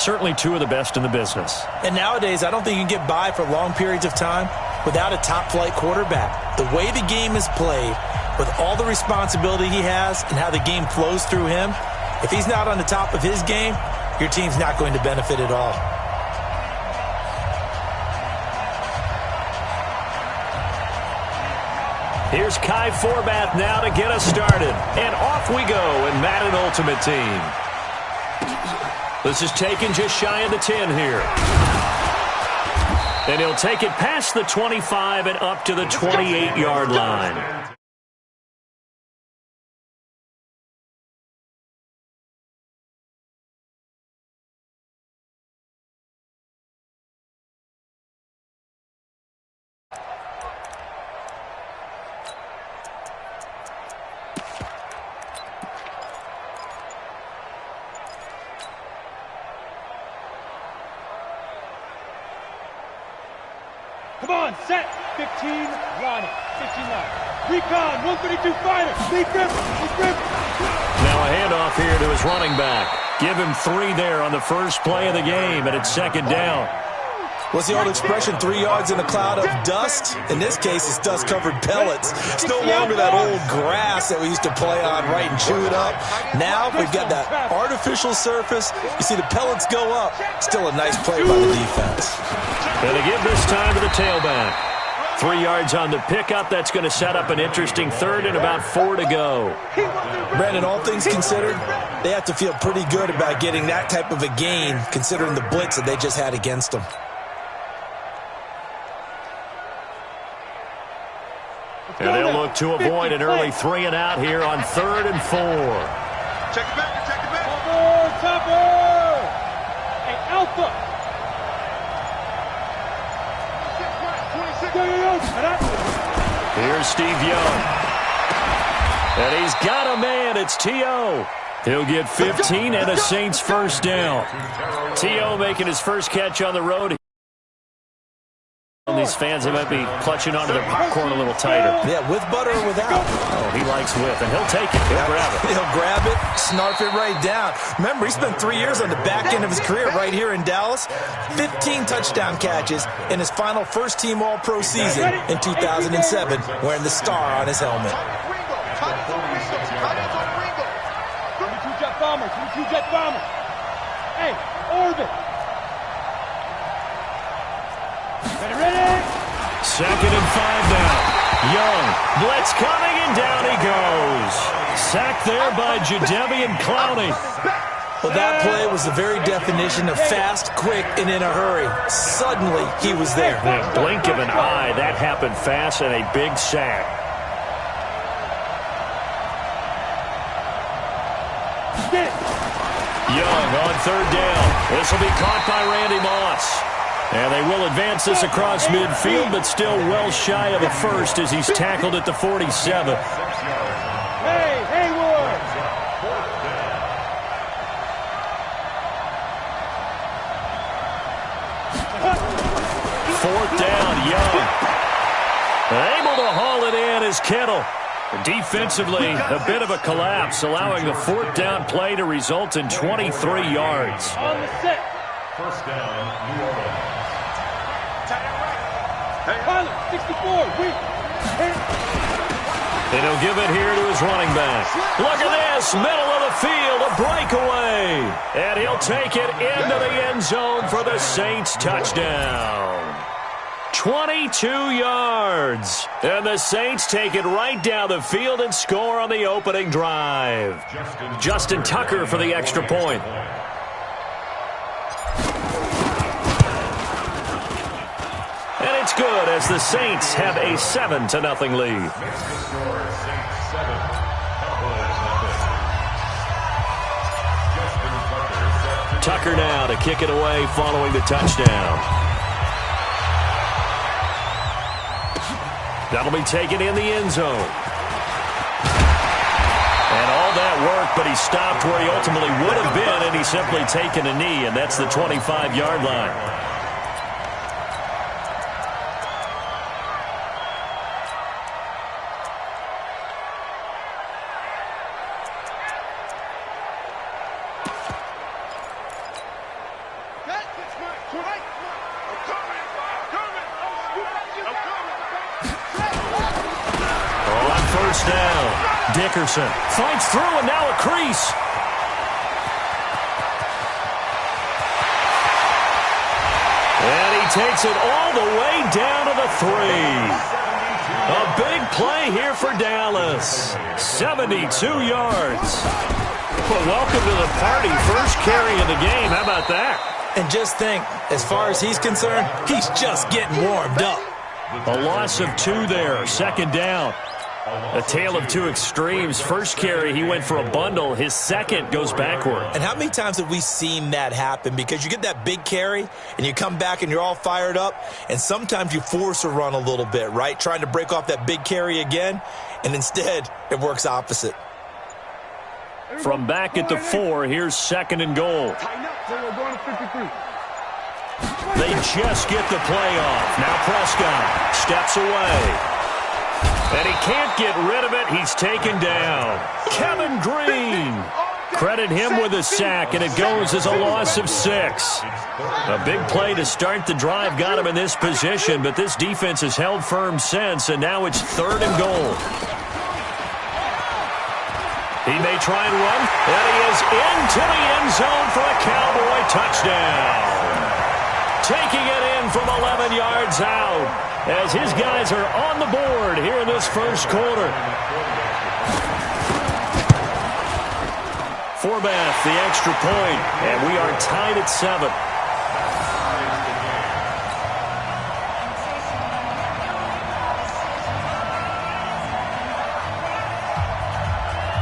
Certainly two of the best in the business. And nowadays, I don't think you can get by for long periods of time without a top-flight quarterback. The way the game is played, with all the responsibility he has and how the game flows through him, if he's not on the top of his game, your team's not going to benefit at all. Here's Kai Forbath now to get us started. And off we go in Madden Ultimate Team. This is taken just shy of the 10 here. And he'll take it past the 25 and up to the 28-yard line. Come on, set. 15, line it. 15 line. Recon, 132 fighter. Lead grip. Now a handoff here to his running back. Give him 3 there on the first play of the game, and it's second down. What's the old expression, 3 yards in a cloud of dust? In this case, it's dust-covered pellets. It's no longer that old grass that we used to play on, right, and chew it up. Now we've got that artificial surface. You see the pellets go up. Still a nice play by the defense. And they give this time to the tailback. 3 yards on the pickup. That's going to set up an interesting third and about 4 to go. Brandon, all things considered, they have to feel pretty good about getting that type of a gain, considering the blitz that they just had against them. And they'll look to avoid an early 3 and out here on 3rd and 4. Check it back, check it back. Topper! Hey, Alpha! Here's Steve Young. And he's got a man. It's T.O. He'll get 15 and a Saints first down. T.O. making his first catch on the road. These fans, they might be clutching onto their popcorn a little tighter. Yeah, with butter or without. Oh, he likes with, and he'll take it. He'll grab it. He'll grab it, snarf it right down. Remember, he spent 3 years on the back end of his career right here in Dallas. 15 touchdown catches in his final first-team All-Pro season in 2007, wearing the star on his helmet. 22 jet bombers. Hey, orbit. Ready? 2nd and 5 now. Young, blitz coming, and down he goes. Sacked there by Jadeveon Clowney. Well, that play was the very definition of fast, quick, and in a hurry. Suddenly, he was there. Yeah, blink of an eye, that happened fast, and a big sack. Young on 3rd down. This will be caught by Randy Moss. And they will advance this across midfield, but still well shy of a first as he's tackled at the 47. Hey, Hayward! 4th down, Young. Able to haul it in is Kittle. Defensively, a bit of a collapse, allowing the 4th down play to result in 23 yards. On the set. First down, New Orleans. Pilot, 64, and he'll give it here to his running back. Look at this, middle of the field, a breakaway. And he'll take it into the end zone for the Saints touchdown. 22 yards. And the Saints take it right down the field and score on the opening drive. Justin Tucker for the extra point. And it's good as the Saints have a 7-0 lead. Tucker now to kick it away following the touchdown. That'll be taken in the end zone. And all that work, but he stopped where he ultimately would have been, and he's simply taken a knee, and that's the 25-yard line. On first down, Dickerson fights through and now a crease. And he takes it all the way down to the 3. A big play here for Dallas. 72 yards. Well, welcome to the party. First carry of the game. How about that? And just think, as far as he's concerned, he's just getting warmed up. A loss of 2 there. Second down. A tale of two extremes. First carry, he went for a bundle. His second goes backward. And how many times have we seen that happen? Because you get that big carry, and you come back and you're all fired up, and sometimes you force a run a little bit, right? Trying to break off that big carry again, and instead it works opposite. From back at the 4, here's second and goal. They just get the play off. Now Prescott steps away. And he can't get rid of it. He's taken down. Kevin Green. Credit him with a sack, and it goes as a loss of 6. A big play to start the drive got him in this position, but this defense has held firm since, and now it's third and goal. He may try and run, and he is into the end zone for a Cowboy touchdown. Taking it in from 11 yards out as his guys are on the board here in this first quarter. Forbath, the extra point, and we are tied at 7.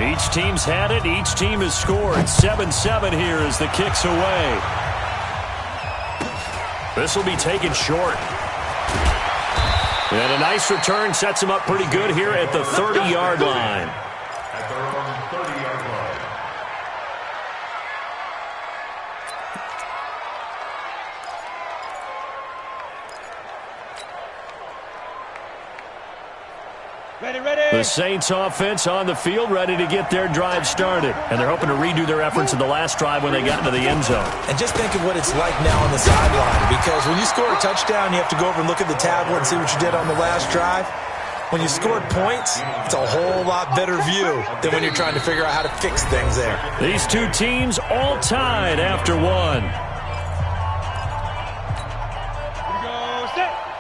Each team's had it. Each team has scored. 7-7 here as the kick's away. This will be taken short. And a nice return sets him up pretty good here at the 30-yard line. At their own 30-yard line. The Saints offense on the field, ready to get their drive started. And they're hoping to redo their efforts in the last drive when they got into the end zone. And just think of what it's like now on the sideline, because when you score a touchdown, you have to go over and look at the tablet and see what you did on the last drive. When you scored points, it's a whole lot better view than when you're trying to figure out how to fix things there. These two teams all tied after 1.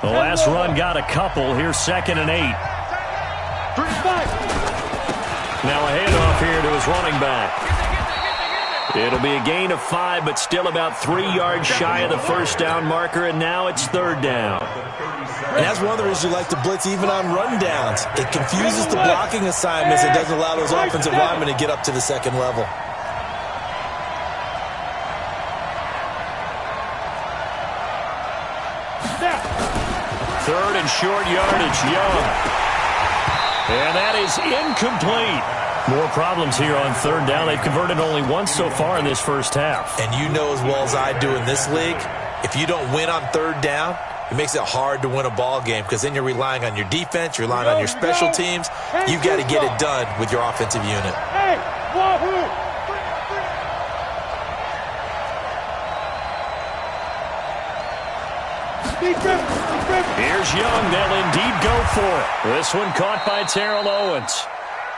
The last run got a couple. Here's second and 8. Now a handoff here to his running back. It'll be a gain of 5, but still about 3 yards shy of the first down marker, and now it's third down. And that's one of the reasons you like to blitz even on rundowns. It confuses the blocking assignments. It doesn't allow those offensive linemen to get up to the second level. Third and short yardage, Young. And that is incomplete. More problems here on third down. They've converted only once so far in this first half. And you know as well as I do in this league, if you don't win on third down, it makes it hard to win a ball game, because then you're relying on your defense, you're relying on your special teams. You've got to get it done with your offensive unit. Hey, Wahoo! Here's Young. They'll indeed go for it. This one caught by Terrell Owens.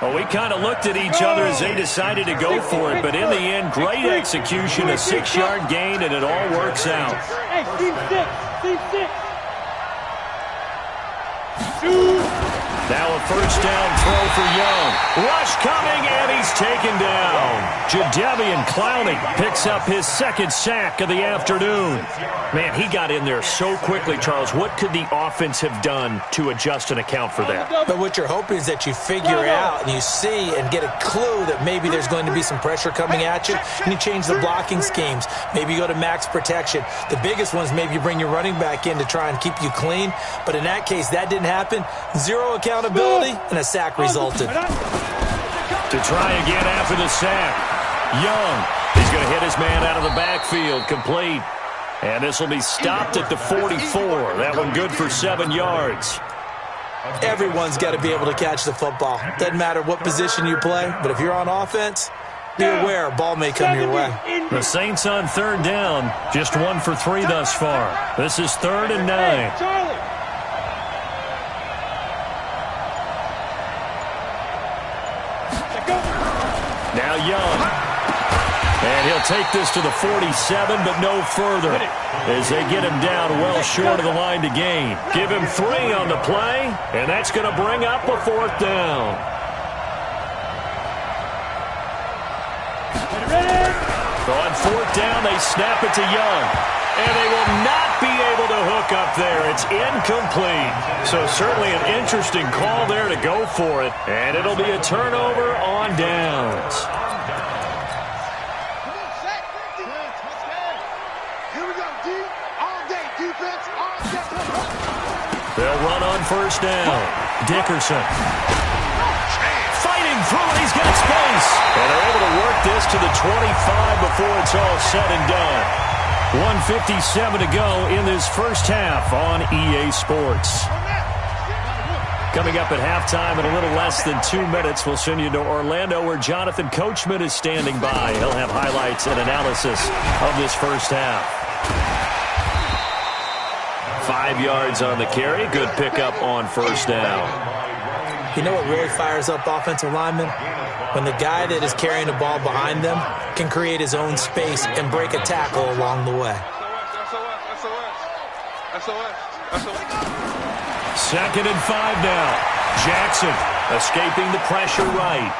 Well, we kind of looked at each other as they decided to go for it, but in the end, great execution, a 6-yard gain, and it all works out. Hey, team 6. Now a first down throw for Young. Rush coming, and he's taken down. Jadeveon Clowney picks up his second sack of the afternoon. Man, he got in there so quickly, Charles. What could the offense have done to adjust and account for that? But what you're hoping is that you figure out and you see and get a clue that maybe there's going to be some pressure coming at you, and you change the blocking schemes. Maybe you go to max protection. The biggest one is maybe you bring your running back in to try and keep you clean. But in that case, that didn't happen. Zero accountability, and a sack resulted. To try again after the sack. Young, he's going to hit his man out of the backfield, complete. And this will be stopped at the 44. That one good for 7 yards. Everyone's got to be able to catch the football. Doesn't matter what position you play, but if you're on offense, Be aware, ball may come your way. The Saints on third down, just 1 for 3 thus far. This is 3rd and 9. Charlie. Now Young. And he'll take this to the 47, but no further as they get him down well short of the line to gain. Give him 3 on the play, and that's going to bring up a 4th down. On 4th down, they snap it to Young. And they will not be able to hook up there. It's incomplete. So certainly an interesting call there to go for it. And it'll be a turnover on downs. They'll run on 1st down. Dickerson. Fighting through it. He's got space. And they're able to work this to the 25 before it's all said and done. 1:57 to go in this first half on EA Sports. Coming up at halftime in a little less than 2 minutes, we'll send you to Orlando where Jonathan Coachman is standing by. He'll have highlights and analysis of this first half. 5 yards on the carry. Good pickup on 1st down. You know what really fires up offensive linemen? When the guy that is carrying the ball behind them can create his own space and break a tackle along the way. 2nd and 5 now. Jackson escaping the pressure right.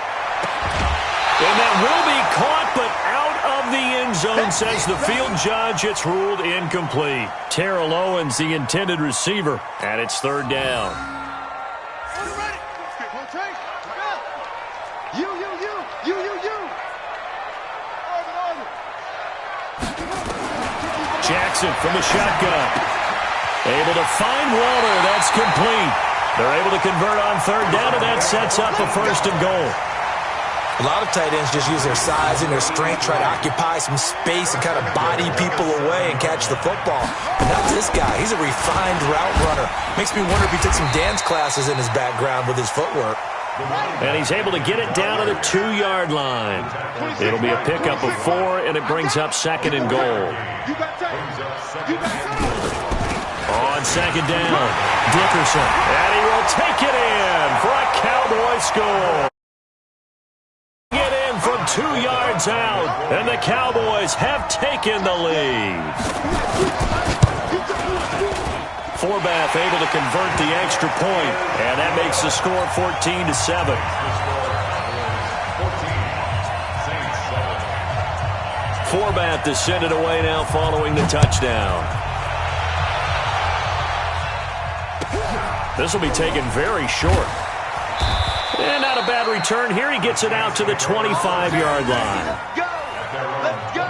And that will be caught, but out of the end zone, says the field judge. It's ruled incomplete. Terrell Owens, the intended receiver, and it's 3rd down. Jackson from the shotgun. Able to find Waller. That's complete. They're able to convert on 3rd down, and that sets up a 1st and goal. A lot of tight ends just use their size and their strength, try to occupy some space and kind of body people away and catch the football. But not this guy. He's a refined route runner. Makes me wonder if he took some dance classes in his background with his footwork. And he's able to get it down to the 2-yard line. It'll be a pickup of 4, and it brings up 2nd and goal. On 2nd down, Dickerson. And he will take it in for a Cowboy score. Get in from 2 yards out, and the Cowboys have taken the lead. Forbath able to convert the extra point, and that makes the score 14-7. Forbath is send it away now following the touchdown. This will be taken very short. And not a bad return here. He gets it out to the 25-yard line. Let's go.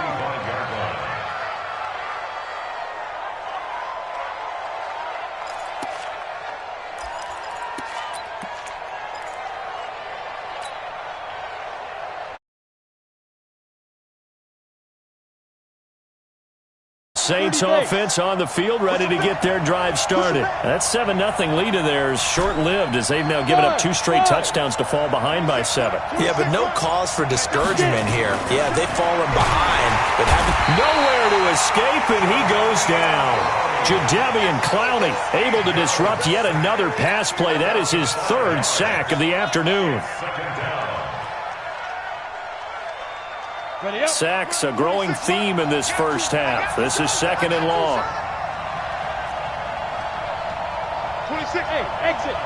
Saints offense on the field, ready to get their drive started. That 7-0 lead of theirs short-lived as they've now given up 2 straight touchdowns to fall behind by 7. Yeah, but no cause for discouragement here. Yeah, they've fallen behind, but nowhere to escape, and he goes down. Jadeveon Clowney able to disrupt yet another pass play. That is his 3rd sack of the afternoon. Sacks, a growing theme in this first half. This is 2nd and long. 26, hey, exit.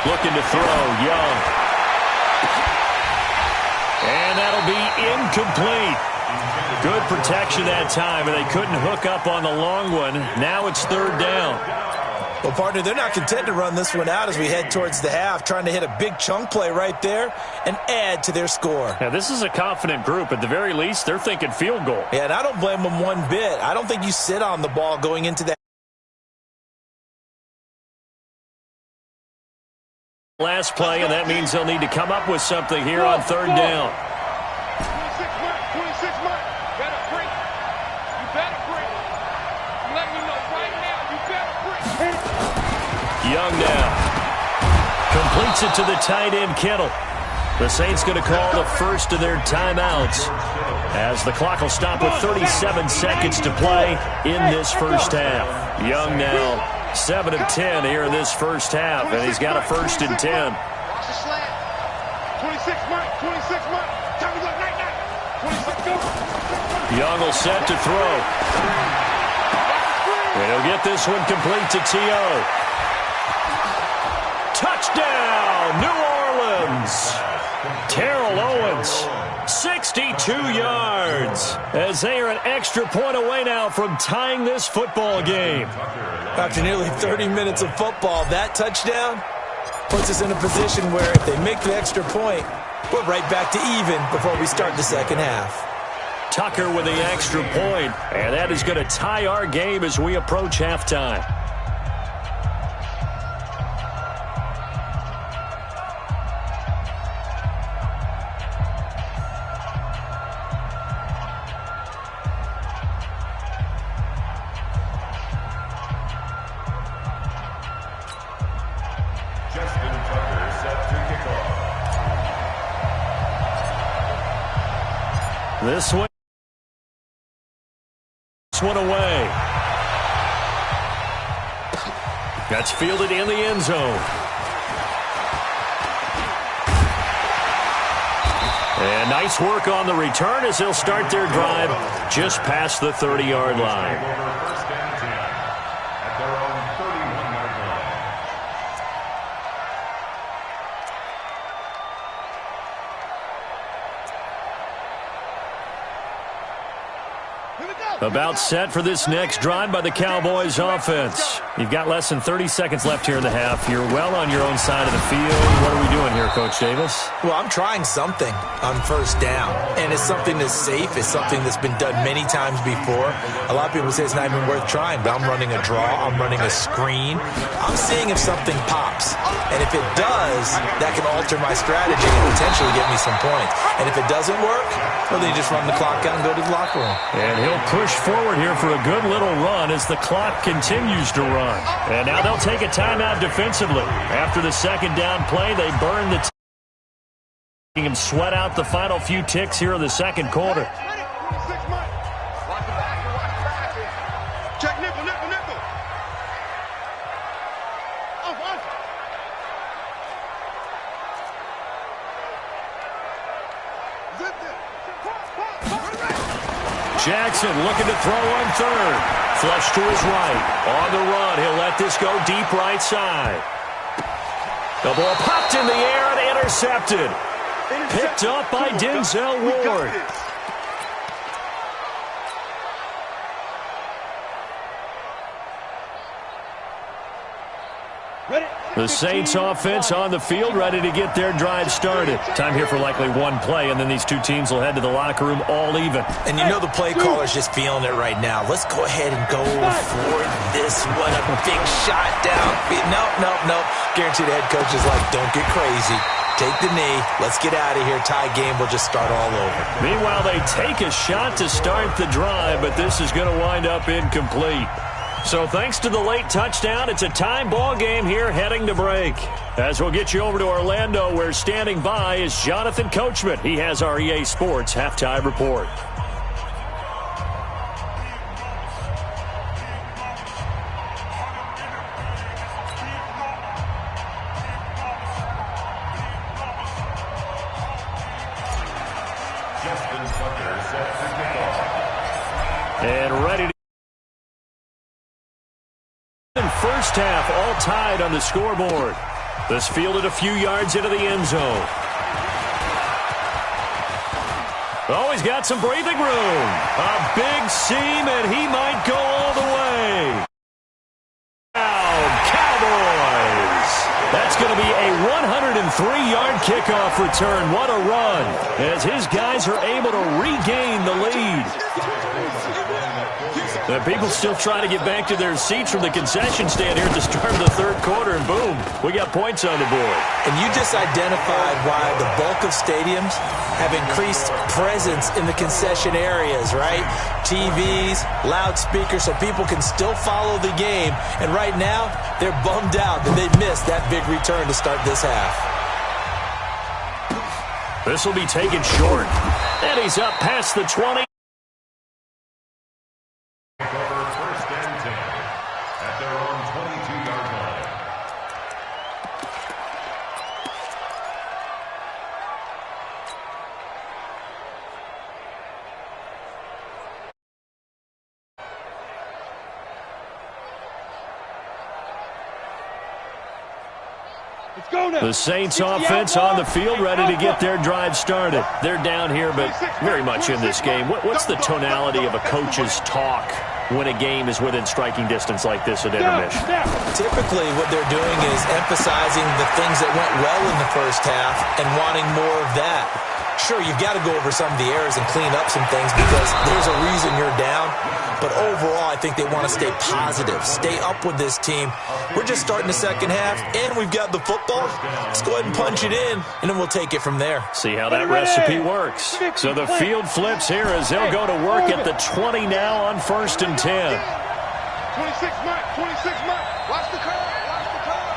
Looking to throw, Young. And that'll be incomplete. Good protection that time, and they couldn't hook up on the long one. Now it's 3rd down. Well, partner, they're not content to run this one out as we head towards the half, trying to hit a big chunk play right there and add to their score. Now, this is a confident group. At the very least, they're thinking field goal. Yeah, and I don't blame them one bit. I don't think you sit on the ball going into that last play, and that means they'll need to come up with something here on 3rd down. 26 Mike. Better break. You better break. I'm letting you know right now, you better break. Young now. Complete Gets it to the tight end, Kittle. The Saints going to call the first of their timeouts as the clock will stop with 37 seconds to play in this first half. Young now 7 of 10 here in this first half, and he's got a 1st and 10. Watch the slant. 26 mark, 26 mark. Time is up, night. 26 go. Young will set to throw. And he'll get this one complete to T.O. Touchdown, New Orleans. Terrell Owens, 62 yards, as they are an extra point away now from tying this football game. After nearly 30 minutes of football, that touchdown puts us in a position where if they make the extra point, we're right back to even before we start the second half. Tucker with the extra point, and that is going to tie our game as we approach halftime. This one away. That's fielded in the end zone. And nice work on the return as they'll start their drive just past the 30-yard line. About set for this next drive by the Cowboys offense. You've got less than 30 seconds left here in the half. You're well on your own side of the field. What are we doing here, Coach Davis? Well, I'm trying something on first down, and it's something that's safe. It's something that's been done many times before. A lot of people say it's not even worth trying, but I'm running a draw. I'm running a screen. I'm seeing if something pops, and if it does, that can alter my strategy and potentially get me some points. And if it doesn't work, well, then you just run the clock out and go to the locker room. And he'll push forward here for a good little run as the clock continues to run. And now they'll take a timeout defensively. After the second down play, they burn the making him sweat out the final few ticks here in the second quarter. Check nickel. Jackson looking to throw on third. Flush to his right. On the run, he'll let this go deep right side. The ball popped in the air and intercepted. Picked up by Denzel Ward. The Saints offense on the field, ready to get their drive started. Time here for likely one play, and then these two teams will head to the locker room all even. And you know the play caller's just feeling it right now. Let's go ahead and go for this one. A big shot down. Nope. Guarantee the head coach is like, don't get crazy. Take the knee. Let's get out of here. Tie game. We'll just start all over. Meanwhile, they take a shot to start the drive, but this is going to wind up incomplete. So thanks to the late touchdown, it's a time ball game here heading to break. As we'll get you over to Orlando, where standing by is Jonathan Coachman. He has our EA Sports halftime report. And ready to first half, all tied on the scoreboard. This fielded a few yards into the end zone. Oh, he's got some breathing room. A big seam, and he might go all the way. Down, Cowboys. That's going to be a 103-yard kickoff return. What a run, as his guys are able to regain the lead. The people still trying to get back to their seats from the concession stand here at the start of the third quarter, and boom, we got points on the board. And you just identified why the bulk of stadiums have increased presence in the concession areas, right? TVs, loudspeakers, so people can still follow the game. And right now, they're bummed out that they missed that big return to start this half. This will be taken short. And he's up past the 20. First and 10 at their own 22-yard line. Let's go now. The Saints offense on the field, ready to get their drive started. They're down here, but very much in this game. What's the tonality of a coach's talk when a game is within striking distance like this at intermission? Typically, what they're doing is emphasizing the things that went well in the first half and wanting more of that. Sure, you've got to go over some of the errors and clean up some things because there's a reason you're down. But overall, I think they want to stay positive, stay up with this team. We're just starting the second half, and we've got the football. Let's go ahead and punch it in, and then we'll take it from there. See how that recipe works. So the field flips here as they'll go to work at the 20 now on 1st and 10. 26 Mike, 26 Mike. Watch the curve, watch the curve.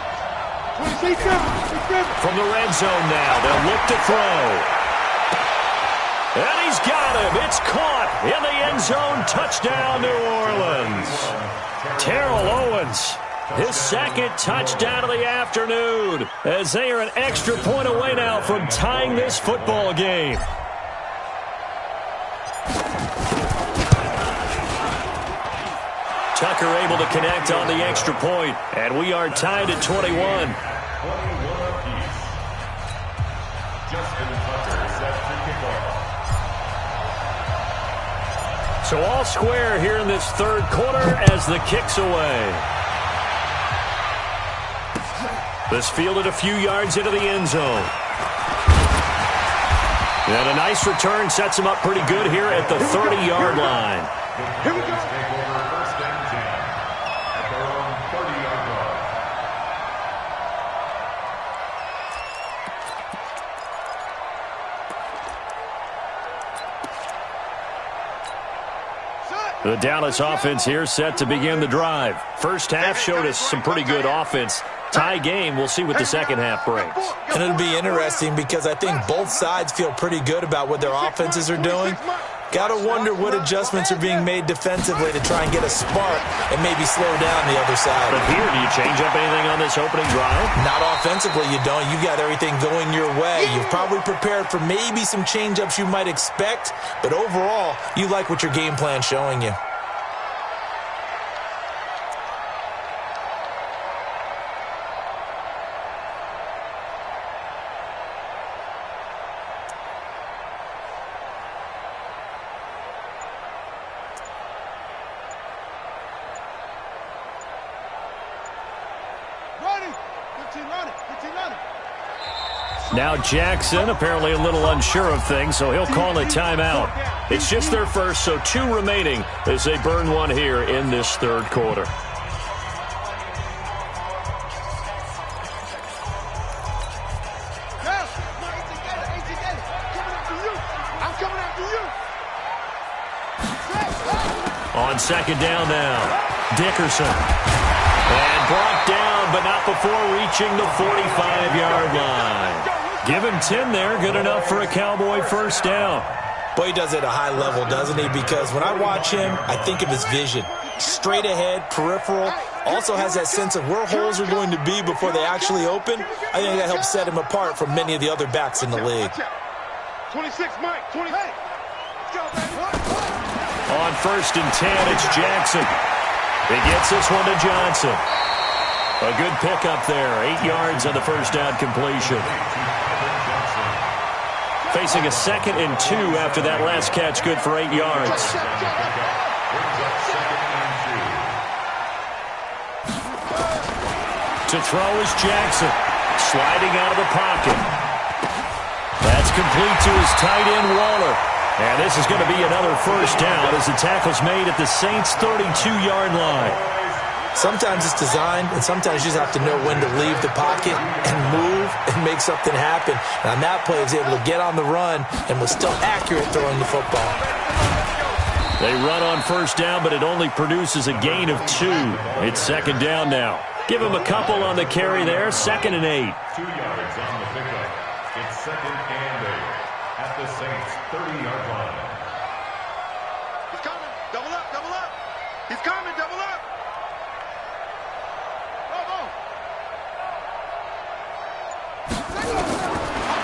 27. From the red zone now, they'll look to throw. And he's got him. It's caught in the end zone. Touchdown, New Orleans. Terrell Owens, his second touchdown of the afternoon, as they are an extra point away now from tying this football game. Tucker able to connect on the extra point, and we are tied at 21. 21 apiece. Justin Tucker set to kick off. So all square here in this third quarter as the kick's away. This fielded a few yards into the end zone. And a nice return sets him up pretty good here at the 30-yard line. Here we go. Take over first and 10 at their own 30-yard line. The Dallas offense here set to begin the drive. First half showed us some pretty good offense. Tie game, we'll see what the second half brings. And it'll be interesting because I think both sides feel pretty good about what their offenses are doing. Got to wonder what adjustments are being made defensively to try and get a spark and maybe slow down the other side. But here, do you change up anything on this opening drive? Not offensively, you don't. You got everything going your way. You've probably prepared for maybe some change-ups you might expect, but overall, you like what your game plan's showing you. Now Jackson apparently a little unsure of things, so he'll call a timeout. It's just their first, so 2 remaining as they burn one here in this third quarter. On second down now, Dickerson. And brought down, but not before reaching the 45-yard line. Give him 10 there, good enough for a Cowboy first down. Boy, he does it at a high level, doesn't he? Because when I watch him, I think of his vision. Straight ahead, peripheral. Also has that sense of where holes are going to be before they actually open. I think that helps set him apart from many of the other backs in the league. 26, Mike. 20. On first and 10, it's Jackson. He gets this one to Johnson. A good pickup there. 8 yards on the first down completion. Facing a 2nd and 2 after that last catch. Good for 8 yards. To throw is Jackson. Sliding out of the pocket. That's complete to his tight end, Waller. And this is going to be another first down as the tackle's made at the Saints' 32-yard line. Sometimes it's designed, and sometimes you just have to know when to leave the pocket and move and make something happen. And on that play, he was able to get on the run and was still accurate throwing the football. They run on first down, but it only produces a gain of 2. It's second down now. Give him a couple on the carry there, 2nd and 8. 2 yards on the pickup. It's 2nd and 8 at the Saints' 30-yard line. He's coming. Double up, double up. He's coming, double up.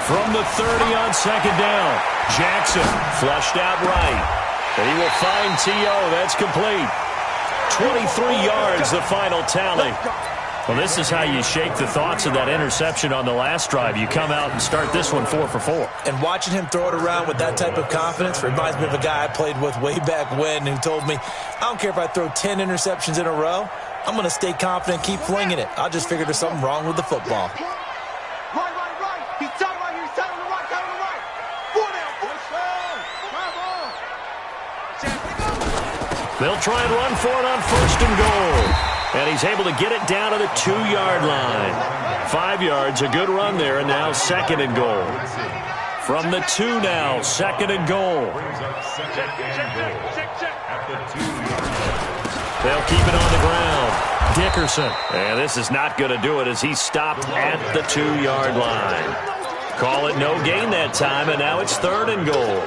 From the 30 on second down, Jackson flushed out right. And he will find T.O. That's complete. 23 yards, the final tally. Well, this is how you shake the thoughts of that interception on the last drive. You come out and start this one 4 for 4. And watching him throw it around with that type of confidence reminds me of a guy I played with way back when who told me, I don't care if I throw 10 interceptions in a row. I'm going to stay confident, keep flinging it. I'll just figure there's something wrong with the football. Right. He's tight right here. He's tight on the right, tight on the right. 4 down. They'll try and run for it on 1st and goal. And he's able to get it down to the 2-yard line. 5 yards, a good run there, and now 2nd and goal. From the 2 now, 2nd and goal. They'll keep it on the ground. Dickerson. And this is not going to do it as he stopped at the 2-yard line. Call it no gain that time, and now it's 3rd and goal.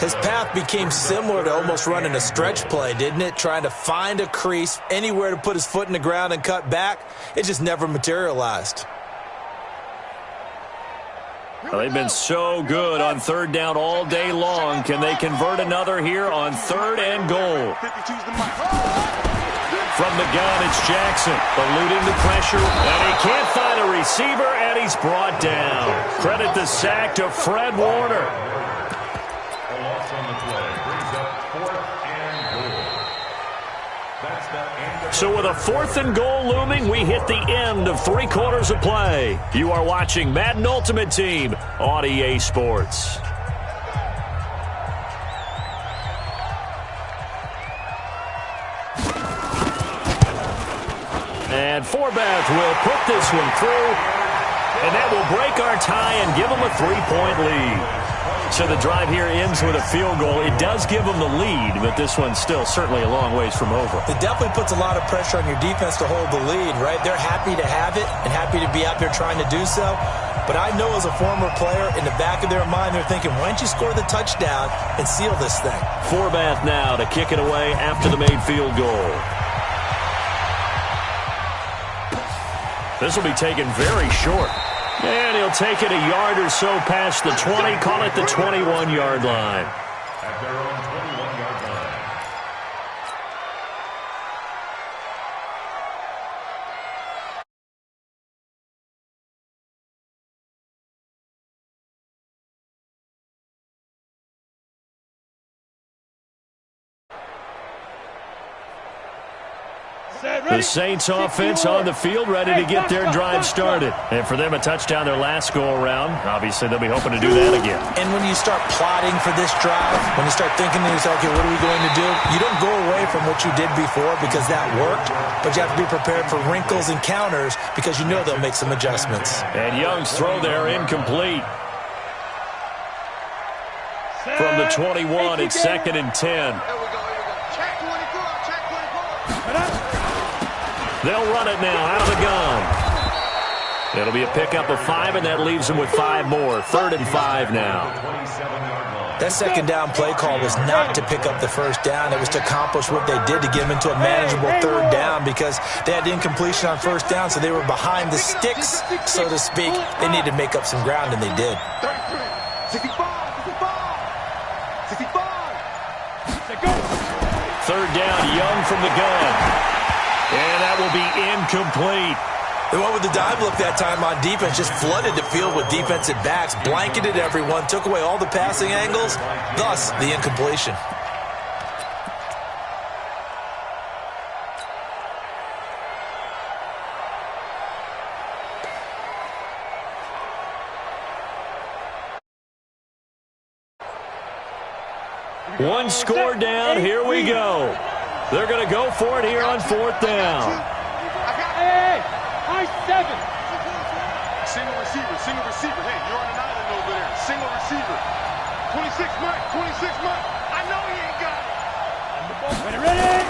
His path became similar to almost running a stretch play, didn't it? Trying to find a crease, anywhere to put his foot in the ground and cut back. It just never materialized. Well, they've been so good on 3rd down all day long. Can they convert another here on 3rd and goal? From the gun, it's Jackson, eluding the pressure, and he can't find a receiver, and he's brought down. Credit the sack to Fred Warner. So with a 4th and goal looming, we hit the end of 3 quarters of play. You are watching Madden Ultimate Team on EA Sports. And Forbath will put this one through, and that will break our tie and give them a 3-point lead. So the drive here ends with a field goal. It does give them the lead, but this one's still certainly a long ways from over. It definitely puts a lot of pressure on your defense to hold the lead, right? They're happy to have it and happy to be out there trying to do so. But I know as a former player, in the back of their mind, they're thinking, why don't you score the touchdown and seal this thing? Forbath now to kick it away after the made field goal. This will be taken very short. And he'll take it a yard or so past the 20, call it the 21-yard line. At their own 21-yard line. The Saints offense on the field, ready to get their drive started. And for them, a touchdown their last go-around. Obviously, they'll be hoping to do that again. And when you start plotting for this drive, when you start thinking to yourself, okay, what are we going to do? You don't go away from what you did before because that worked, but you have to be prepared for wrinkles and counters because you know they'll make some adjustments. And Young's throw there incomplete. From the 21, it's 2nd and 10. They'll run it now out of the gun. It'll be a pickup of 5, and that leaves them with 5 more. 3rd and 5 now. That second down play call was not to pick up the first down. It was to accomplish what they did to get them into a manageable 3rd down because they had the incompletion on first down, so they were behind the sticks, so to speak. They needed to make up some ground, and they did. 3rd down, Young from the gun. And that will be incomplete. They went with the dive look that time on defense, just flooded the field with defensive backs, blanketed everyone, took away all the passing angles, thus the incompletion. One score down. Here we go. They're going to go for it here on fourth down. Hey, high 7. Single receiver. Hey, you're on an island over there. Single receiver. 26 Mike. I know he ain't got it. Ready?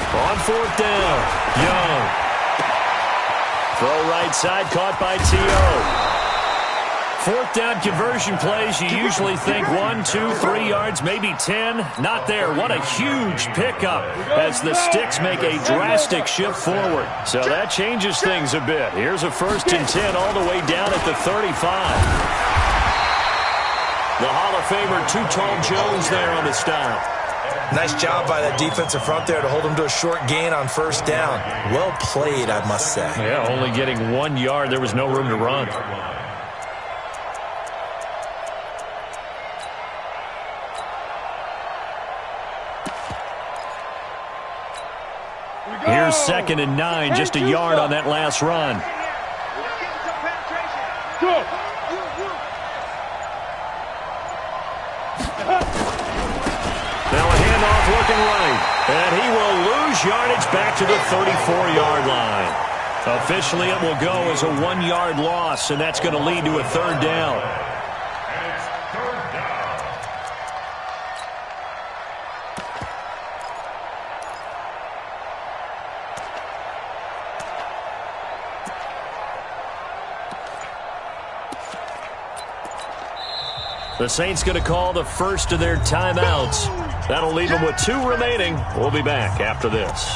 On fourth down, Young. Throw right side, caught by T.O. Fourth down conversion plays, you usually think 1, 2, 3 yards, maybe 10. Not there. What a huge pickup as the Sticks make a drastic shift forward. So that changes things a bit. Here's a 1st and 10 all the way down at the 35. The Hall of Famer, Too Tall Jones there on the stop. Nice job by that defensive front there to hold him to a short gain on 1st down. Well played, I must say. Yeah, only getting 1 yard. There was no room to run. Here's 2nd and 9, just a yard on that last run. Now a handoff looking right, and he will lose yardage back to the 34-yard line. Officially, it will go as a 1-yard loss, and that's going to lead to a 3rd down. The Saints going to call the first of their timeouts. That'll leave them with 2 remaining. We'll be back after this.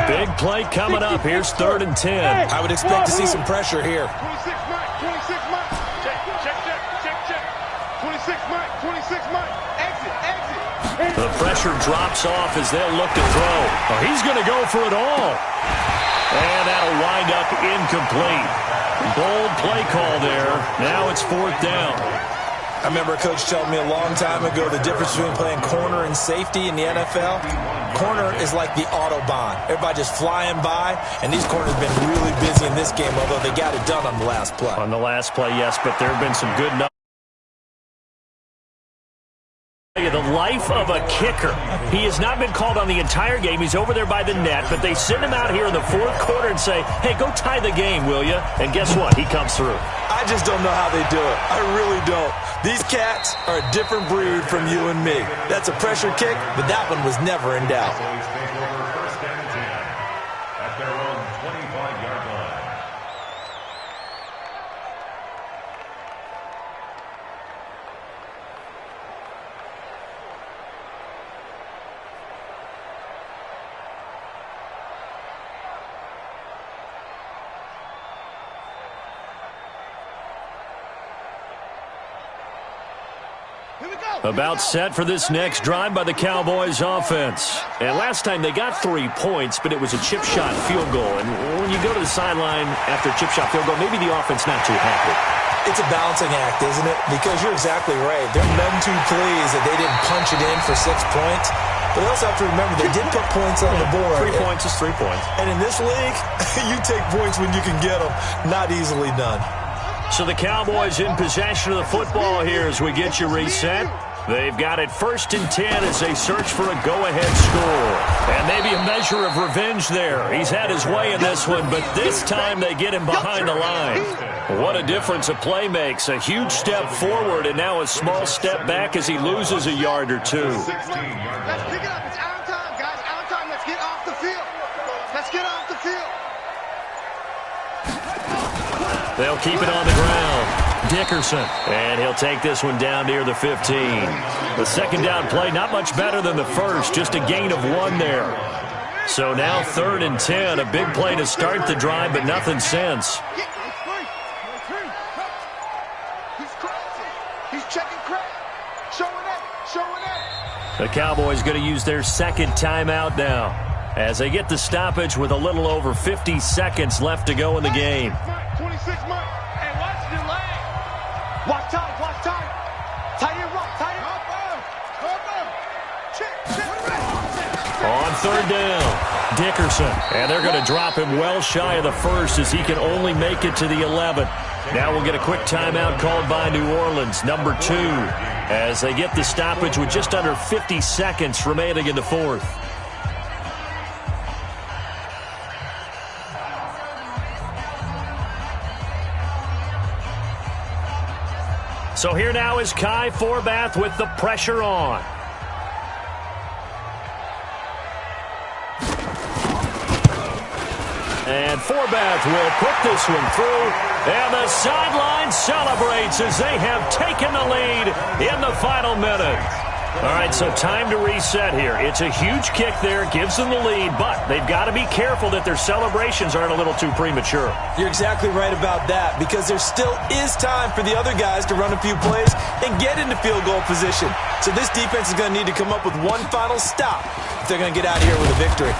Big play coming up. Here's 3rd and 10. I would expect to see some pressure here. 26 Mike. Check. 26 Mike. Exit. The pressure drops off as they'll look to throw. Oh, he's going to go for it all. And that'll wind up incomplete. Bold play call there. Now it's 4th down. I remember a coach telling me a long time ago the difference between playing corner and safety in the NFL. Corner is like the Autobahn. Everybody just flying by, and these corners have been really busy in this game, although they got it done on the last play. On the last play, yes, but there have been some good numbers. The life of a kicker. He has not been called on the entire game. He's over there by the net, but they send him out here in the 4th quarter and say, hey, go tie the game, will you? And guess what? He comes through. I just don't know how they do it. I really don't. These cats are a different breed from you and me. That's a pressure kick, but that one was never in doubt. At their own 25-yard line. About set for this next drive by the Cowboys offense. And last time they got 3 points, but it was a chip shot field goal. And when you go to the sideline after a chip shot field goal, maybe the offense not too happy. It's a balancing act, isn't it? Because you're exactly right. They're none too pleased that they didn't punch it in for 6 points. But they also have to remember they did put points on the board. 3 points is 3 points. And in this league, you take points when you can get them. Not easily done. So the Cowboys in possession of the football here as we get you reset. They've got it 1st and 10 as they search for a go-ahead score. And maybe a measure of revenge there. He's had his way in this one, but this time they get him behind the line. What a difference a play makes. A huge step forward and now a small step back as he loses a yard or 2. Let's pick it up. It's out of time, guys. Out of time. Let's get off the field. Let's get off the field. They'll keep it on the ground. Dickerson, and he'll take this one down near the 15. The 2nd down play, not much better than the first, just a gain of 1 there. So now 3rd and 10, a big play to start the drive, but nothing since. He's crazy. He's checking crack. Showing it. The Cowboys going to use their 2nd timeout now as they get the stoppage with a little over 50 seconds left to go in the game. 26 Mike. Hey, watch your leg. Watch time. Tight end rock. On 3rd down, Dickerson. And they're going to drop him well shy of the first as he can only make it to the 11. Now we'll get a quick timeout called by New Orleans, number 2, as they get the stoppage with just under 50 seconds remaining in the fourth. So here now is Kai Forbath with the pressure on. And Forbath will put this one through. And the sideline celebrates as they have taken the lead in the final minute. All right, so time to reset here. It's a huge kick there, gives them the lead, but they've got to be careful that their celebrations aren't a little too premature. You're exactly right about that, because there still is time for the other guys to run a few plays and get into field goal position. So this defense is going to need to come up with one final stop if they're going to get out of here with a victory.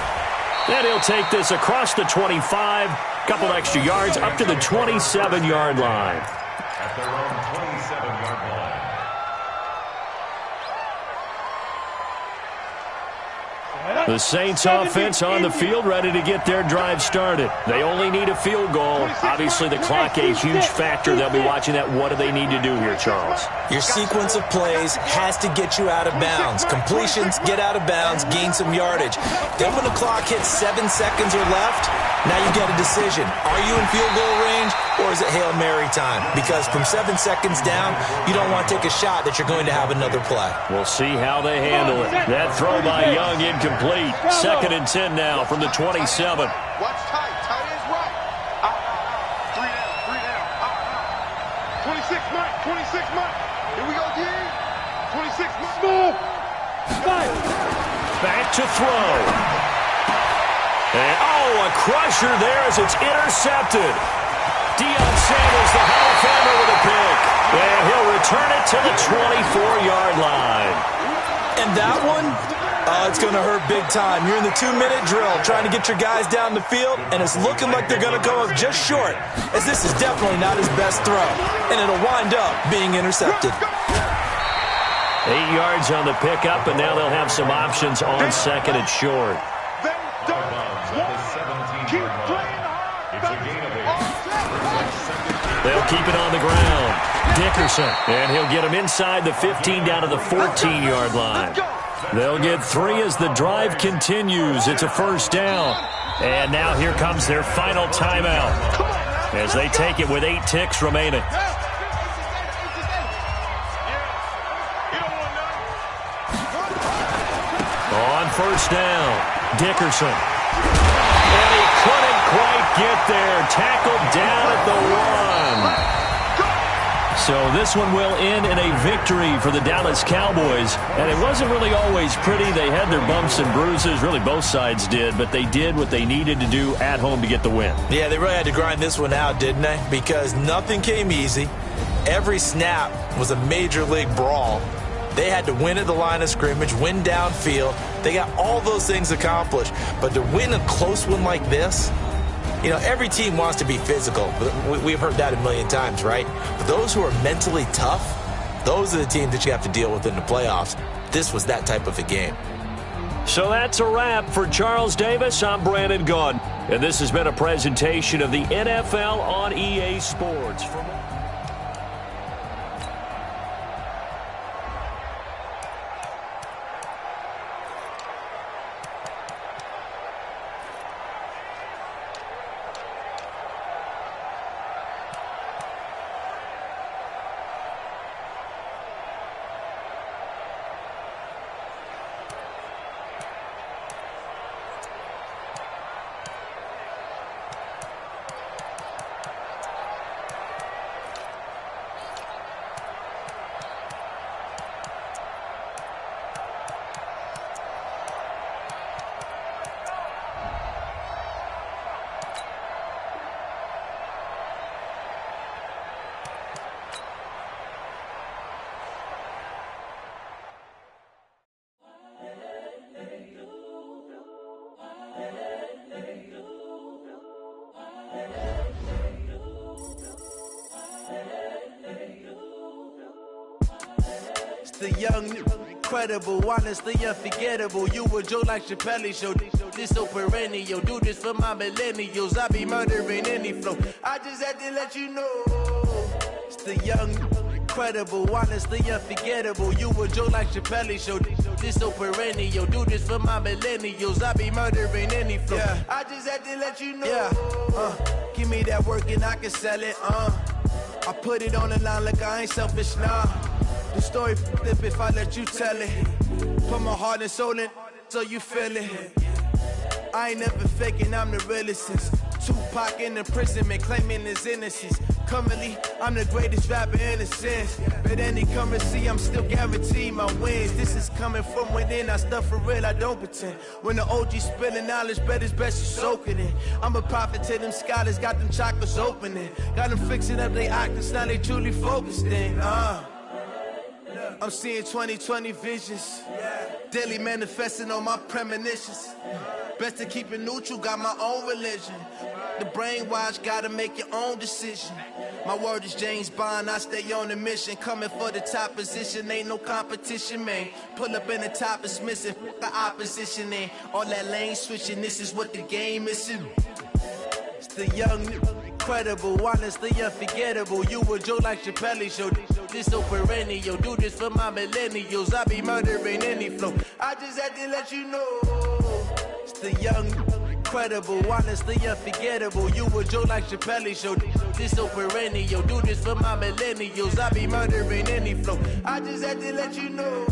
And he'll take this across the 25, couple extra yards up to the 27-yard line. At their own 27-yard line. The Saints offense on the field, ready to get their drive started. They only need a field goal. Obviously, the clock a huge factor. They'll be watching that. What do they need to do here, Charles? Your sequence of plays has to get you out of bounds. Completions, get out of bounds, gain some yardage. Then when the clock hits 7 seconds or left, now you get a decision. Are you in field goal range, or is it Hail Mary time? Because from 7 seconds down, you don't want to take a shot that you're going to have another play. We'll see how they handle it. That throw by Young incomplete. 2nd and 10 now from the 27. Watch tight. Tight is right. Out. 3 down. Out. 26 Mike. 26 Mike. Here we go, D. 26 Mike. Back to throw. And, a crusher there as it's intercepted. Deion Sanders, the Hall of Famer, with a pick. And he'll return it to the 24-yard line. And that one, it's going to hurt big time. You're in the 2-minute drill trying to get your guys down the field, and it's looking like they're going to come up just short, as this is definitely not his best throw, and it'll wind up being intercepted. 8 yards on the pickup, and now they'll have some options on 2nd and short. They'll keep it on the ground. Dickerson, and he'll get him inside the 15 down to the 14-yard line. They'll get 3 as the drive continues. It's a first down. And now here comes their final timeout as they take it with 8 ticks remaining. On first down, Dickerson. And he couldn't quite get there. Tackled down at the 1. So this one will end in a victory for the Dallas Cowboys. And it wasn't really always pretty. They had their bumps and bruises. Really, both sides did. But they did what they needed to do at home to get the win. Yeah, they really had to grind this one out, didn't they? Because nothing came easy. Every snap was a major league brawl. They had to win at the line of scrimmage, win downfield. They got all those things accomplished. But to win a close one like this, you know, every team wants to be physical. We've heard that a million times, right? But those who are mentally tough, those are the teams that you have to deal with in the playoffs. This was that type of a game. So that's a wrap for Charles Davis. I'm Brandon Gaudin. And this has been a presentation of the NFL on EA Sports. The young Incredible, honestly unforgettable. You a joke like Chappelle Show. This so perennial. Do this for my millennials. I be murdering any flow. I just had to let you know. It's the young, incredible, honestly unforgettable. You a joke like Chappelle Show. This so perennial. Do this for my millennials. I be murdering any flow. Yeah. I just had to let you know. Yeah. Give me that work and I can sell it. I put it on the line like I ain't selfish, nah. The story flip if I let you tell it. Put my heart and soul in so you feel it. I ain't never faking, I'm the realest since Tupac in imprisonment, claiming his innocence. Currently, I'm the greatest rapper in a sense. But any currency, I'm still guaranteed my wins. This is coming from within, I stuff for real, I don't pretend. When the OG spilling knowledge, bet it's best you soak it in. I'm a prophet to them scholars, got them chakras opening. Got them fixing up their octaves, now they truly focused in. I'm seeing 2020 visions. Daily manifesting on my premonitions. Best to keep it neutral, got my own religion. The brainwash, gotta make your own decision. My word is James Bond, I stay on a mission. Coming for the top position, ain't no competition, man. Pull up in the top is missing, the opposition ain't. All that lane switching, this is what the game is. It's the young, incredible, honestly unforgettable. You a joke like Chappelle Show. This so perennial. Do this for my millennials. I be murdering any flow. I just had to let you know. It's the young, incredible, honestly unforgettable. You a joke like Chappelle Show. This so perennial. Do this for my millennials. I be murdering any flow. I just had to let you know.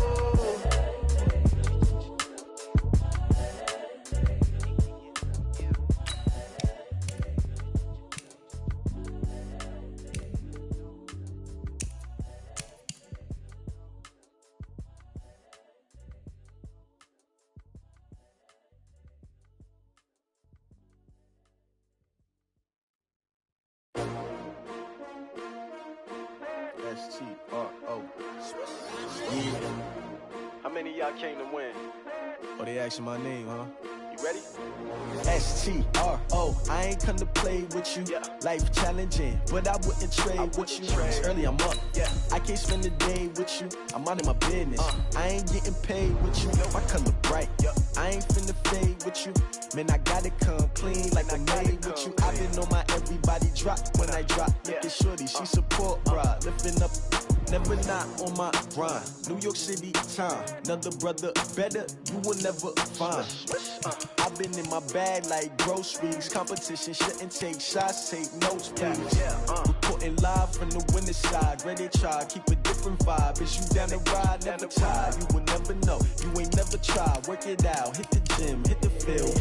S-T-R-O. How many of y'all came to win? Oh, they asking my name, huh? You ready? S-T-R-O. I ain't come to play with you. Yeah. Life challenging, but I wouldn't trade with you. It's early, I'm up. Yeah. I can't spend the day with you. I'm out of my business. I ain't getting paid with you. My color bright. I ain't finna fade with you. Man, I gotta come clean like I'm made with you. I've been on my everybody drop when I drop. Look at shorty, she support bra. Lifting up, never not on my grind. New York City time. Another brother better, you will never find. I've been in my bag like groceries. Competition shouldn't take shots, take notes, please. Reporting live from the winter side. Ready to try, keep a different vibe. Is you down the ride, never tired. You will never know, you ain't never tried. Work it out, hit the gym, hit the field.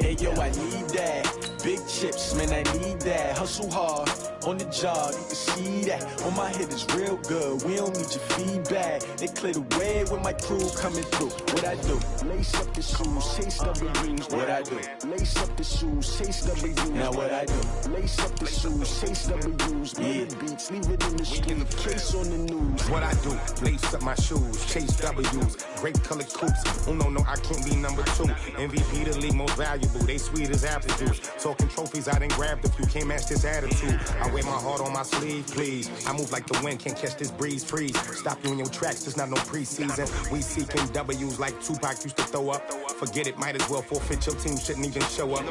Hey yo, I need that. Big chips, man, I need that. Hustle hard, on the job, you can see that. On my head is real good, we don't need your feedback. They clear the way with my crew coming through. What I do? Lace up the shoes, chase W's. What I do? Lace up the shoes, chase W's. Now what I do? Lace up the shoes, chase W's. Yeah. Beats, leave it in the street, case on the news. What I do? Lace up my shoes, chase W's. Grape colored coops. Oh no, I can't be number 2. MVP the league most valuable. They sweet as apple juice. Talking trophies, I done grabbed a few. Can't match this attitude. I wear my heart on my sleeve, please. I move like the wind, can't catch this breeze, freeze. Stop you in your tracks, there's not no preseason. We seeking W's like Tupac used to throw up. Forget it, might as well forfeit. Your team shouldn't even show up.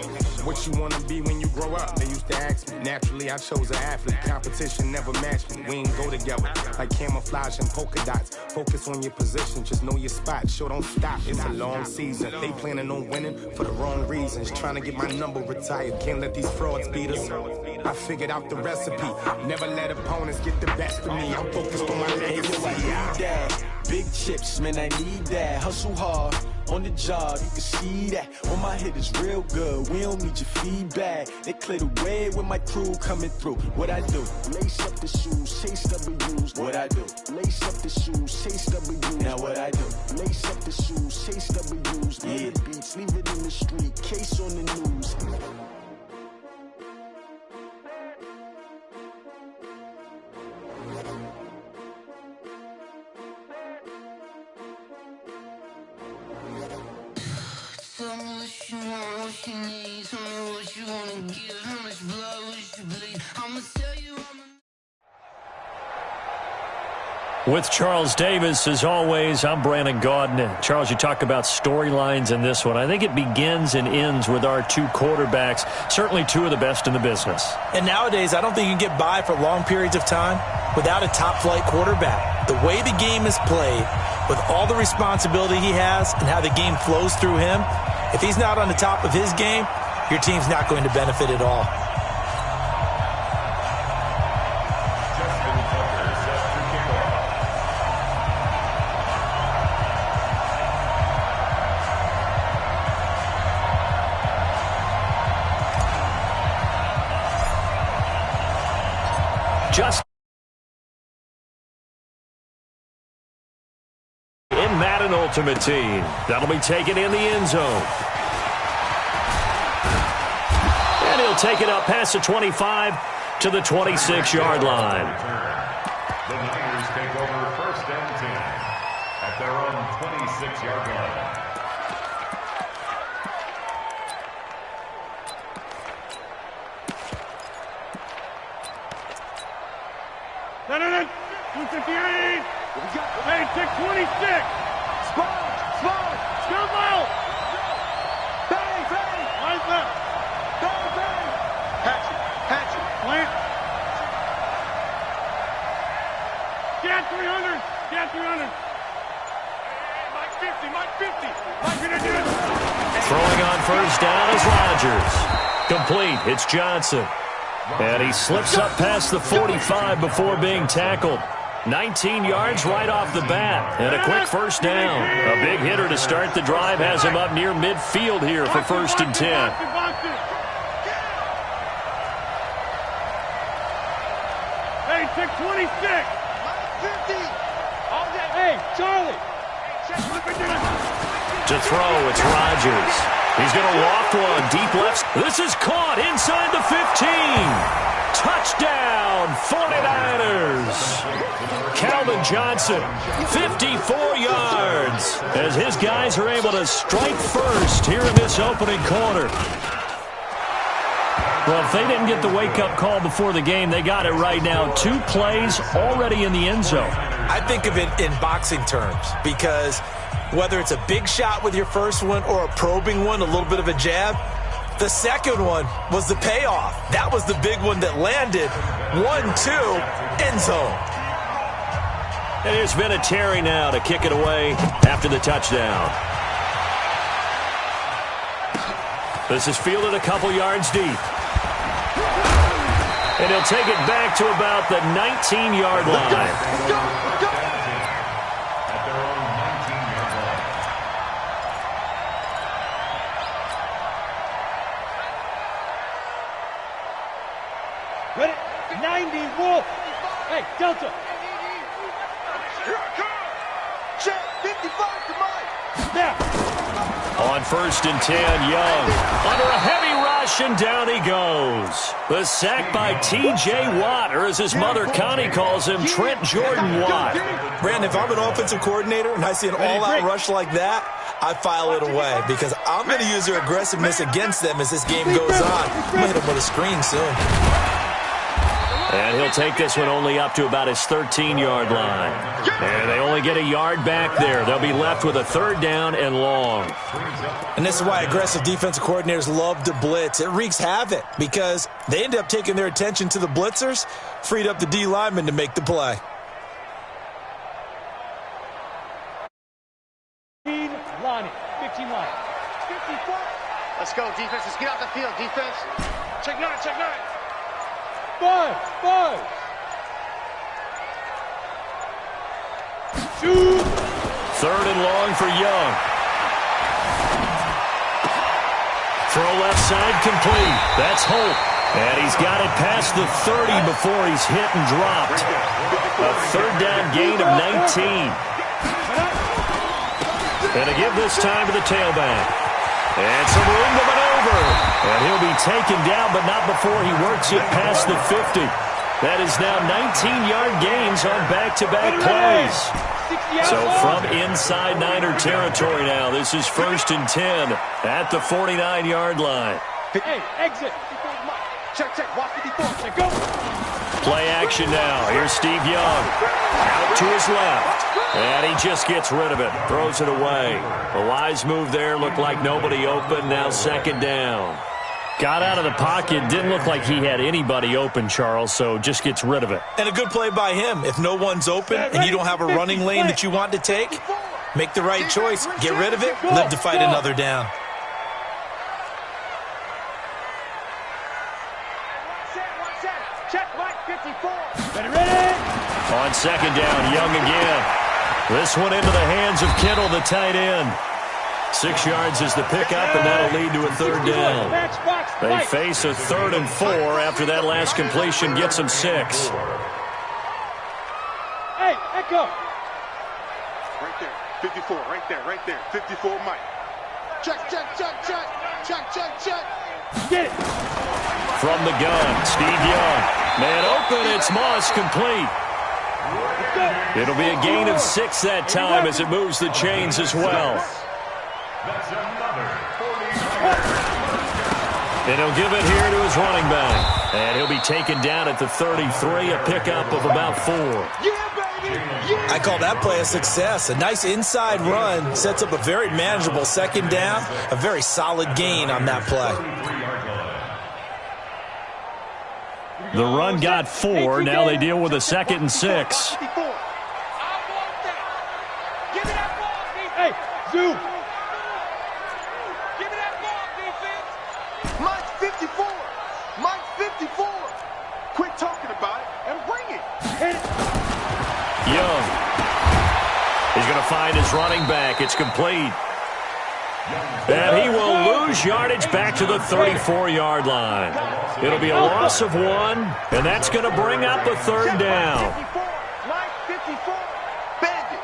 What you wanna be when you grow up? They used to ask me. Naturally, I chose an athlete. Competition never matched me. We ain't go together like camouflage and polka dots. Focus on your position, just know your spot. Sure, don't stop. It's a long season. They planning on winning for the wrong reasons. Trying to get my number retired. Can't let these frauds beat us. I figured out the recipe. Never let opponents get the best of me. I'm focused on my legacy. I need that. Big chips, man, I need that. Hustle hard, on the job, you can see that. On my head is real good, we don't need your feedback. They clear the way with my crew coming through. What I do? Lace up the shoes, chase W's. What I do? Lace up the shoes, chase W's. Now what I do? Lace up the shoes, chase W's. Yeah. Beats, leave it in the street, case on the news. Tell me what you want, what you need. Tell me what you wanna give. How much blood would you bleed? I'ma tell you I'm a With Charles Davis, as always, I'm Brandon Gaudin. Charles, you talk about storylines in this one. I think it begins and ends with our two quarterbacks, certainly two of the best in the business. And nowadays, I don't think you can get by for long periods of time without a top-flight quarterback. The way the game is played, with all the responsibility he has and how the game flows through him, if he's not on the top of his game, your team's not going to benefit at all. Just in Madden Ultimate Team. That'll be taken in the end zone. And he'll take it up past the 25 to the 26-yard line. The Niners take over first and 10 at their own 26-yard line. No, 258. Hey, take 26. Small. Still low. Bang. Right left. Bang. Hatchet. Plant. Get 300. Mike 50. Throwing on first down is Rodgers. Complete. It's Johnson. And he slips up past the 45 before being tackled. 19 yards right off the bat. And a quick first down. A big hitter to start the drive has him up near midfield here for first and 10. Hey, take 26. 50. Hey, Charlie. To throw, it's Rodgers. He's going to loft one deep left. This is caught inside the 15. Touchdown, 49ers. Calvin Johnson, 54 yards, as his guys are able to strike first here in this opening quarter. Well, if they didn't get the wake-up call before the game, they got it right now. 2 plays already in the end zone. I think of it in boxing terms because whether it's a big shot with your first one or a probing one, a little bit of a jab, the second one was the payoff. That was the big one that landed. 1-2, end zone. And it's been a Terry now to kick it away after the touchdown. This is fielded a couple yards deep. And he'll take it back to about the 19-yard line. Ready? 90, Wolf. Hey, Delta. Check, 55 to Mike. Now. On first and 10, Young. Under a heavy rush, and down he goes. The sack by T.J. Watt, or as his mother Connie calls him, Trent Jordan Watt. Brandon, if I'm an offensive coordinator and I see an all-out rush like that, I file it away because I'm going to use their aggressiveness against them as this game goes on. I'm going to hit them with a screen soon. And he'll take this one only up to about his 13-yard line. And they only get a yard back there. They'll be left with a third down and long. And this is why aggressive defensive coordinators love to blitz. It wreaks havoc because they end up taking their attention to the blitzers, freed up the D lineman to make the play. Lonnie, 15 line. 54. Let's go, defense. Let's get out the field, defense. Check 9. 5. Shoot. Third and long for Young. Throw left side complete. That's Holt. And he's got it past the 30 before he's hit and dropped. A third down gain of 19. And to give this time to the tailback. And some room to maneuver. And he'll be taken down, but not before he works it past the 50. That is now 19-yard gains on back-to-back plays. So from inside Niner territory now, this is first and 10 at the 49-yard line. Hey, exit. Check. Watch 54. Check, go. Play action now. Here's Steve Young. Out to his left. And he just gets rid of it. Throws it away. A wise move there. Looked like nobody open. Now second down. Got out of the pocket. Didn't look like he had anybody open, Charles, so just gets rid of it. And a good play by him. If no one's open and you don't have a running lane that you want to take, make the right choice. Get rid of it. Live to fight another down. Check Mike 54. On second down, Young again. This one into the hands of Kittle, the tight end. 6 yards is the pickup, and that'll lead to a third down. They face a 3rd and 4 after that last completion gets them 6. Hey, Echo. Right there, 54, right there, 54, Mike. Check. Get it. From the gun, Steve Young. Man open, it's Moss, complete. It'll be a gain of 6 that time as it moves the chains as well. And he'll give it here to his running back. And he'll be taken down at the 33, a pickup of about 4. I call that play a success. A nice inside run sets up a very manageable second down. A very solid gain on that play. The run got 4. Now they deal with a 2nd and 6. Hey, Zoo. Give me that ball, defense. Mike 54. Mike 54. Quit talking about it and bring it. Hit it. Young. He's going to find his running back. It's complete. And he will lose yardage back to the 34-yard line. It'll be a loss of 1, and that's going to bring up a 3rd down. Mike 54. Bandit.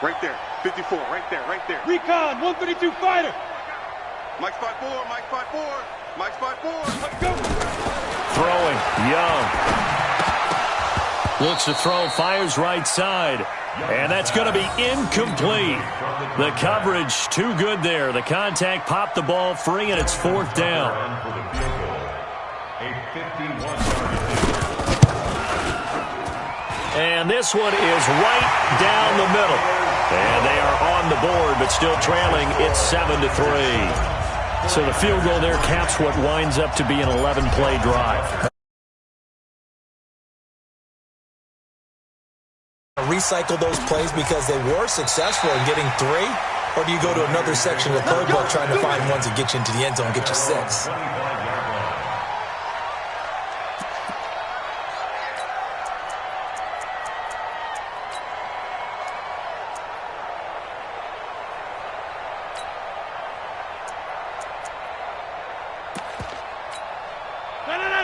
Right there. 54. Right there. Recon, 132 fighter. Mike's 5'4". Mike's 5'4". Let's go. Throwing. Young. Looks to throw. Fires right side. And that's going to be incomplete. The coverage too good there. The contact popped the ball free, and it's 4th down. And this one is right down the middle. And they are on the board, but still trailing. It's 7-3. So the field goal there caps what winds up to be an 11-play drive. Recycle those plays because they were successful in getting 3? Or do you go to another section of the playbook trying to find ones that get you into the end zone and get you 6?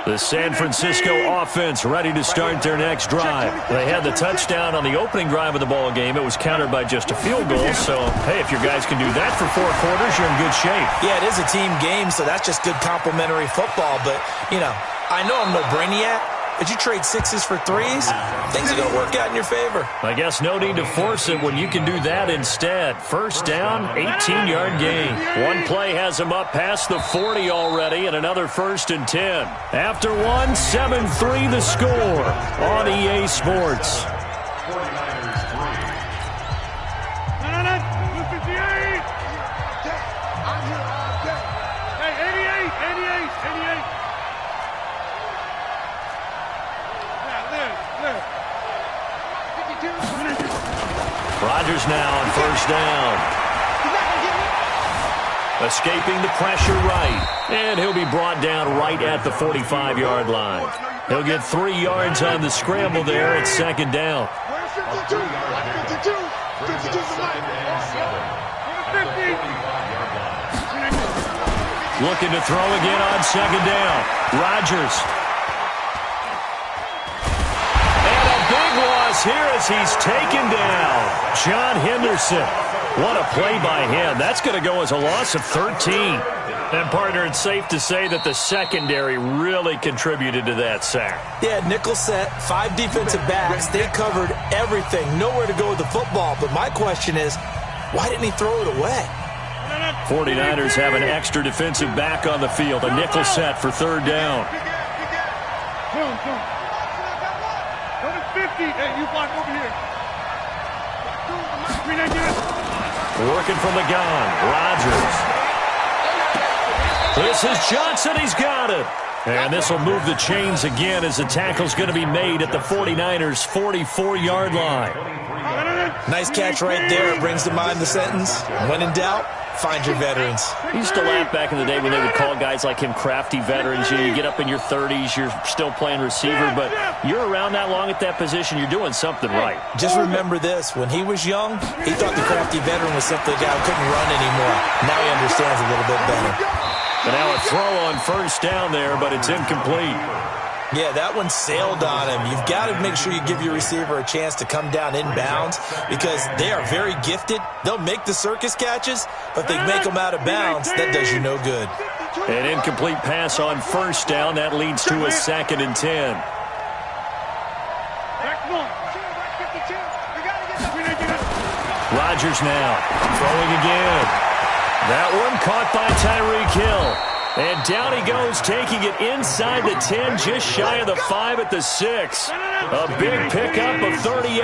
The San Francisco offense ready to start their next drive. They had the touchdown on the opening drive of the ball game. It was countered by just a field goal. So, hey, if your guys can do that for 4 quarters, you're in good shape. Yeah, it is a team game, so that's just good complimentary football. But, you know, I know I'm no brainiac, but you trade 6s for 3s, things are going to work out in your favor. I guess no need to force it when you can do that instead. First down, 18-yard gain. One play has him up past the 40 already, and another 1st and 10. After 1, 7-3 the score on EA Sports. Rodgers now on 1st down. Escaping the pressure right. And he'll be brought down right at the 45-yard line. He'll get 3 yards on the scramble there at 2nd down. Looking to throw again on 2nd down. Rodgers. Here as he's taken down. John Henderson. What a play by him. That's going to go as a loss of 13. And, partner, it's safe to say that the secondary really contributed to that sack. Yeah, nickel set, 5 defensive backs. They covered everything. Nowhere to go with the football. But my question is, why didn't he throw it away? 49ers have an extra defensive back on the field. A nickel set for 3rd down. Hey, you block over here. Working from the gun, Rodgers. This is Johnson. He's got it. And this will move the chains again as the tackle's going to be made at the 49ers' 44-yard line. Nice catch right there. Brings to mind the sentence, when in doubt, find your veterans. I used to laugh back in the day when they would call guys like him crafty veterans. You get up in your 30s, you're still playing receiver, but you're around that long at that position, you're doing something right. Just remember this. When he was young, he thought the crafty veteran was simply a guy who couldn't run anymore. Now he understands a little bit better. And now a throw on first down there, but it's incomplete. Yeah, that one sailed on him. You've got to make sure you give your receiver a chance to come down inbounds because they are very gifted. They'll make the circus catches, but if they make them out of bounds, that does you no good. An incomplete pass on first down. That leads to a 2nd and 10. Rodgers now throwing again. That one caught by Tyreek Hill. And down he goes, taking it inside the 10, just shy of the 5 at the 6. A big pickup of 38.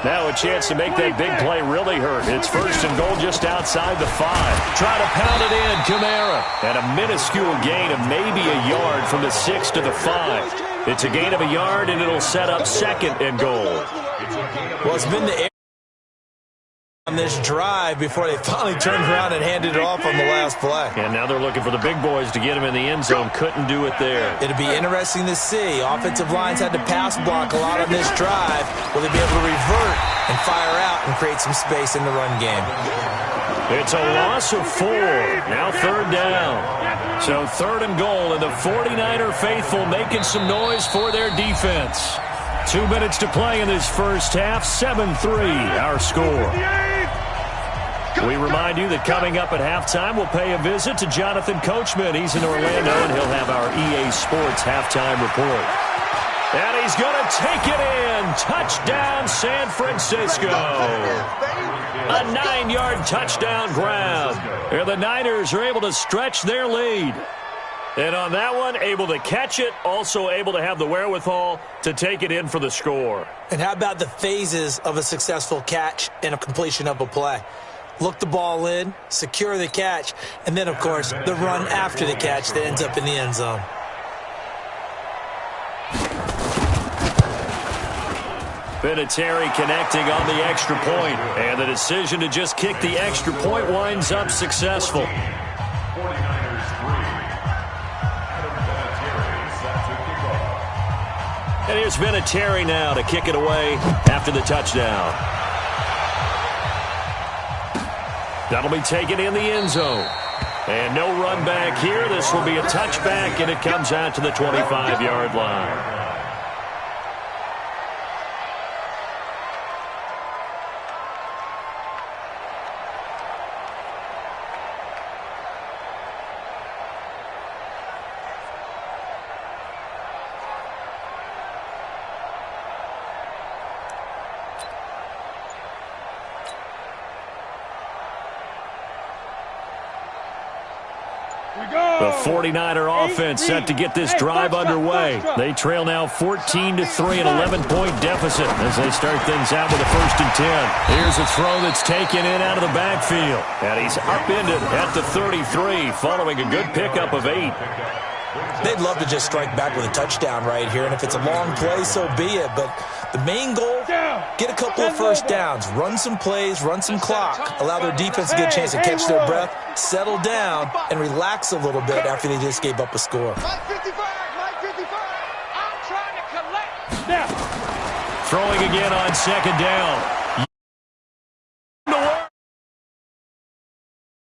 Now a chance to make that big play really hurt. It's 1st and goal just outside the 5. Try to pound it in, Kamara. And a minuscule gain of maybe a yard from the 6 to the 5. It's a gain of a yard, and it'll set up 2nd and goal. Well, it's been the air on this drive before they finally turned around and handed it off on the last play. And now they're looking for the big boys to get him in the end zone. Couldn't do it there. It'll be interesting to see. Offensive lines had to pass block a lot on this drive. Will they be able to revert and fire out and create some space in the run game? It's a loss of 4. Now 3rd down. So 3rd and goal, and the 49er faithful making some noise for their defense. 2 minutes to play in this first half. 7-3 our score. We remind you that coming up at halftime, we'll pay a visit to Jonathan Coachman. He's in Orlando, and he'll have our EA Sports halftime report. And he's going to take it in. Touchdown, San Francisco. A 9-yard touchdown grab. And the Niners are able to stretch their lead. And on that one, able to catch it, also able to have the wherewithal to take it in for the score. And how about the phases of a successful catch and a completion of a play? Look the ball in, secure the catch, and then, of course, the run after the catch that ends up in the end zone. Vinatieri connecting on the extra point, and the decision to just kick the extra point winds up successful. 49ers 3. Adam Vinatieri set to kick off. And here's Vinatieri now to kick it away after the touchdown. That'll be taken in the end zone. And no run back here. This will be a touchback, and it comes out to the 25-yard line. The 49er offense set to get this drive underway. They trail now 14-3, an 11-point deficit as they start things out with a 1st and 10. Here's a throw that's taken in out of the backfield. And he's upended at the 33 following a good pickup of 8. They'd love to just strike back with a touchdown right here, and if it's a long play, so be it. But the main goal, get a couple of first downs, run some plays, run some clock, allow their defense to get a chance to catch their breath, settle down, and relax a little bit after they just gave up a score. Mike 55, I'm trying to collect. Throwing again on 2nd down.